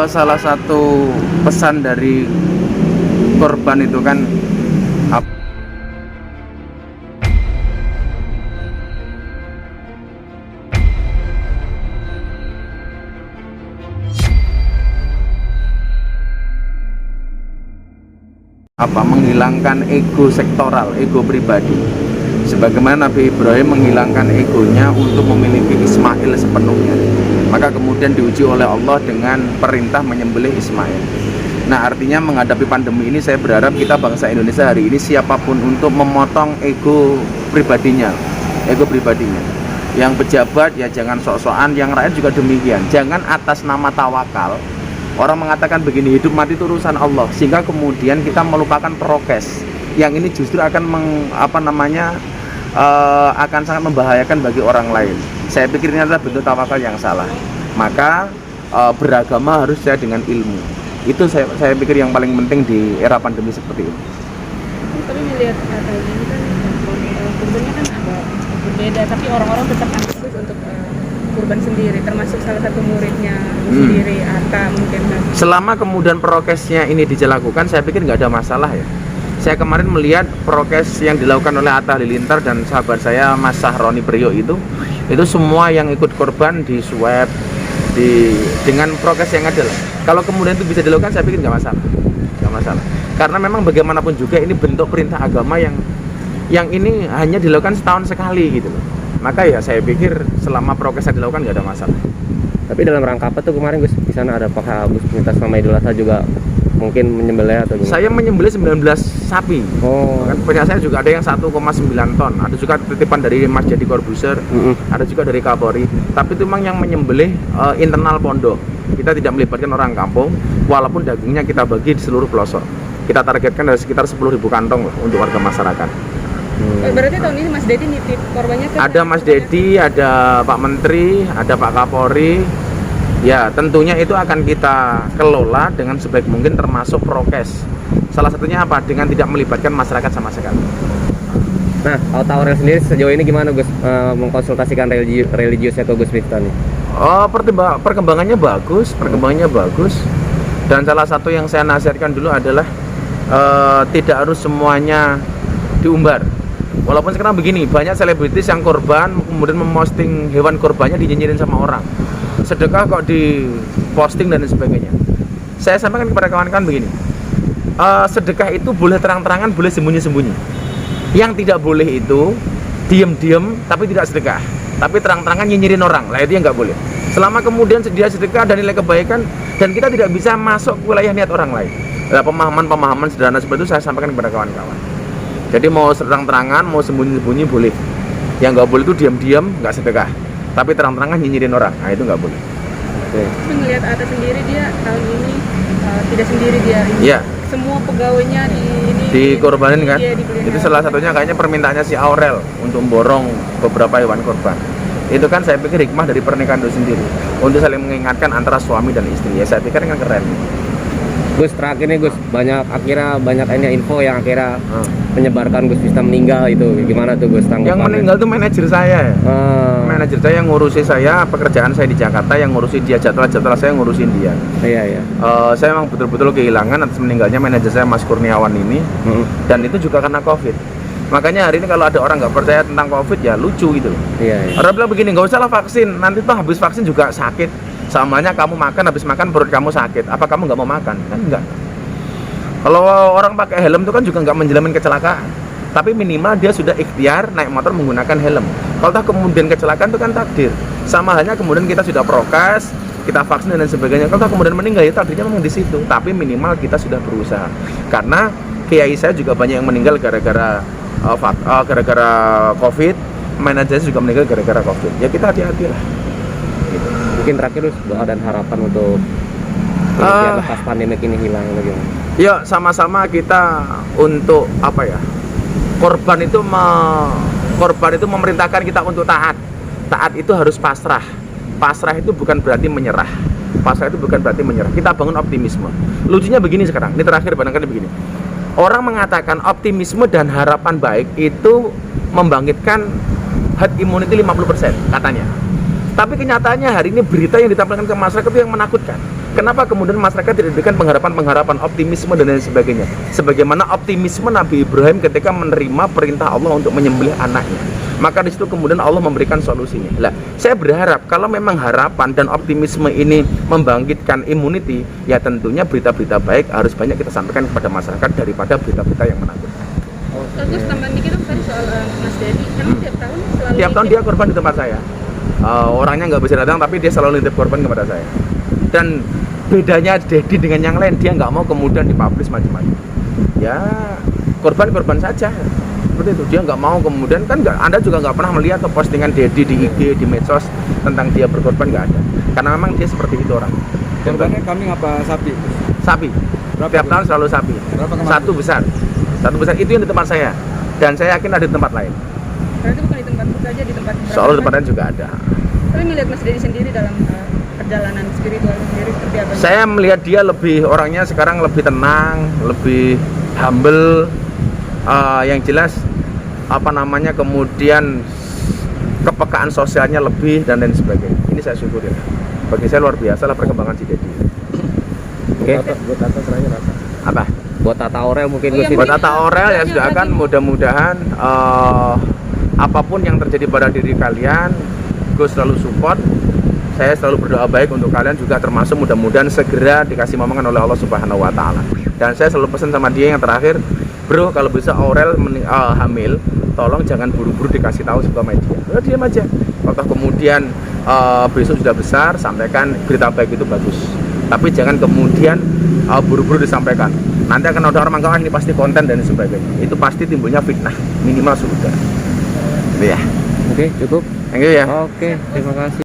Salah satu pesan dari korban itu kan menghilangkan ego sektoral, ego pribadi. Sebagaimana Nabi Ibrahim menghilangkan egonya untuk memiliki Ismail sepenuhnya. Maka kemudian diuji oleh Allah dengan perintah menyembelih Ismail. Nah, artinya menghadapi pandemi ini saya berharap kita bangsa Indonesia hari ini siapapun untuk memotong ego pribadinya. Yang pejabat ya jangan sok-sokan, yang rakyat juga demikian. Jangan atas nama tawakal. Orang mengatakan begini, hidup mati itu urusan Allah, sehingga kemudian kita melupakan prokes. Yang ini justru akan akan sangat membahayakan bagi orang lain. Saya pikir ini adalah bentuk tawakal yang salah. Maka beragama harus sesuai dengan ilmu. Itu saya pikir yang paling penting di era pandemi seperti ini. Tapi melihat kata ini kan kurbannya kan agak berbeda, tapi orang-orang tetap antusias untuk kurban sendiri, termasuk salah satu muridnya sendiri, Atta mungkin. Selama kemudian prokesnya ini dilakukan, saya pikir nggak ada masalah ya. Saya kemarin melihat prokes yang dilakukan oleh Atta Halilintar dan sahabat saya Mas Sahroni Priyo itu semua yang ikut korban di swab dengan prokes yang ada lah. Kalau kemudian itu bisa dilakukan, saya pikir nggak masalah. Karena memang bagaimanapun juga ini bentuk perintah agama yang ini hanya dilakukan setahun sekali gitu loh. Maka ya saya pikir selama prokes yang dilakukan nggak ada masalah. Tapi dalam rangka apa tuh kemarin Gus? Di sana ada apakah Gus minta selama Idul Adha juga mungkin menyembelih atau gimana? Saya menyembelih 19 sapi. Oh. Kan punya saya juga ada yang 1,9 ton. Ada juga titipan dari Mas Jadi Corbuzier, ada juga dari Kapolri. Tapi itu memang yang menyembelih internal pondok. Kita tidak melibatkan orang kampung, walaupun dagingnya kita bagi di seluruh pelosok. Kita targetkan dari sekitar 10.000 kantong lah untuk warga masyarakat. Berarti tahun ini Mas Dedi nitip korbannya ke? Ada Mas Dedi, ada Pak Menteri, ada Pak Kapolri. Ya tentunya itu akan kita kelola dengan sebaik mungkin termasuk prokes. Salah satunya apa? Dengan tidak melibatkan masyarakat sama sekali. Nah, kalau Taurel sendiri sejauh ini gimana Gus mengkonsultasikan religiusnya ke Gus Miftah nih? Perkembangannya bagus. Dan salah satu yang saya nasihatkan dulu adalah tidak harus semuanya diumbar. Walaupun sekarang begini, banyak selebritis yang korban kemudian memposting hewan korbannya dinyinyirin sama orang. Sedekah kok diposting dan sebagainya. Saya sampaikan kepada kawan-kawan begini, sedekah itu boleh terang-terangan, boleh sembunyi-sembunyi. Yang tidak boleh itu diam-diam tapi tidak sedekah, tapi terang-terangan nyinyirin orang. Lah itu yang nggak boleh. Selama kemudian dia sedekah dan nilai kebaikan, dan kita tidak bisa masuk ke wilayah niat orang lain. Nah, pemahaman sederhana seperti itu saya sampaikan kepada kawan-kawan. Jadi mau terang-terangan, mau sembunyi-sembunyi boleh. Yang nggak boleh itu diam-diam, nggak sedekah, tapi terang-terangan nyinyirin orang. Nah itu nggak boleh. Tapi melihat Atta sendiri, dia tahun ini tidak sendiri dia ini. Iya. Semua pegawainya dikorbanin kan? Itu salah satunya kayaknya permintaannya si Aurel untuk memborong beberapa hewan korban. Itu kan saya pikir hikmah dari pernikahan itu sendiri, untuk saling mengingatkan antara suami dan istri. Ya saya pikir kan keren. Gus, terakhir nih Gus, banyak info yang akhirnya menyebarkan Gus Miftah meninggal itu. Gimana tuh Gus tanggapannya? Yang meninggal tuh manajer saya. Manajer saya yang ngurusi saya, pekerjaan saya di Jakarta, yang ngurusi dia, jadwal saya ngurusin dia. Iya. Saya memang betul-betul kehilangan atas meninggalnya manajer saya Mas Kurniawan ini. Dan itu juga karena Covid. Makanya hari ini kalau ada orang nggak percaya tentang Covid ya lucu gitu. Iya. Orang bilang begini, nggak usah lah vaksin, nanti tuh habis vaksin juga sakit. Samanya kamu makan, habis makan perut kamu sakit, apa kamu nggak mau makan? Kan enggak. Kalau orang pakai helm itu kan juga nggak menjamin kecelakaan, tapi minimal dia sudah ikhtiar naik motor menggunakan helm. Kalau tak kemudian kecelakaan itu kan takdir. Sama halnya kemudian kita sudah prokes, kita vaksin dan sebagainya. Kalau tak kemudian meninggal itu takdirnya memang di situ, tapi minimal kita sudah berusaha. Karena kiai saya juga banyak yang meninggal gara-gara Covid, manajer juga meninggal gara-gara Covid. Ya kita hati-hatilah. Mungkin terakhir doa dan harapan untuk biar lepas pandemi ini hilang bagaimana? Ya sama-sama kita untuk korban itu memerintahkan kita untuk taat. Taat itu harus pasrah. Pasrah itu bukan berarti menyerah. Kita bangun optimisme. Lucunya begini sekarang, ini terakhir barangkali begini. Orang mengatakan optimisme dan harapan baik itu membangkitkan herd immunity 50% katanya. Tapi kenyataannya hari ini berita yang ditampilkan ke masyarakat itu yang menakutkan. Kenapa kemudian masyarakat tidak diberikan pengharapan-pengharapan, optimisme dan lain sebagainya? Sebagaimana optimisme Nabi Ibrahim ketika menerima perintah Allah untuk menyembelih anaknya. Maka di situ kemudian Allah memberikan solusinya. Lah, saya berharap kalau memang harapan dan optimisme ini membangkitkan immunity, ya tentunya berita-berita baik harus banyak kita sampaikan kepada masyarakat daripada berita-berita yang menakutkan. Terus tambahan dikit dong tadi soal Mas Dedi, kan tiap tahun selalu Tiap tahun dia korban di tempat saya. Orangnya nggak bisa datang, tapi dia selalu nitip korban kepada saya. Dan bedanya Dedi dengan yang lain, dia nggak mau kemudian dipublish macam-macam. Ya korban saja. Seperti itu, dia nggak mau kemudian kan Anda juga nggak pernah melihat postingan Dedi di IG, di medsos tentang dia berkorban, nggak ada. Karena memang dia seperti itu orang. Korbannya kambing apa sapi? Sapi. Tiap tahun selalu sapi. Berapa kemarin? Satu besar itu yang di tempat saya. Dan saya yakin ada di tempat lain. berarti bukan di tempat saja, di tempat Soal di tempat lain juga ada. Tapi melihat Mas Dedi sendiri dalam perjalanan spiritual sendiri seperti apa? Saya melihat dia lebih, orangnya sekarang lebih tenang, lebih humble, yang jelas kemudian kepekaan sosialnya lebih dan lain sebagainya. Ini saya syukuri. Bagi saya luar biasa lah perkembangan si Dedi. Oke. Buat atas serahnya rasa. Apa? Buat Tata Aurel mungkin Oh, Gus. iya, Buat Tata Aurel ya sudah akan, mudah-mudahan apapun yang terjadi pada diri kalian, Gus selalu support. Saya selalu berdoa baik untuk kalian juga, termasuk mudah-mudahan segera dikasih momongan oleh Allah Subhanahu wa taala. Dan saya selalu pesan sama dia yang terakhir, bro, kalau bisa Aurel hamil, tolong jangan buru-buru dikasih tahu sebuah media. Udah diam aja. Atau kemudian besok sudah besar, sampaikan berita baik itu bagus. Tapi jangan kemudian buru-buru disampaikan. Nanti akan ada orang menganggap ini pasti konten dan sebagainya. Itu pasti timbulnya fitnah, minimal sudah. Gitu ya. Oke, cukup. Thank you ya. Oke, terima kasih.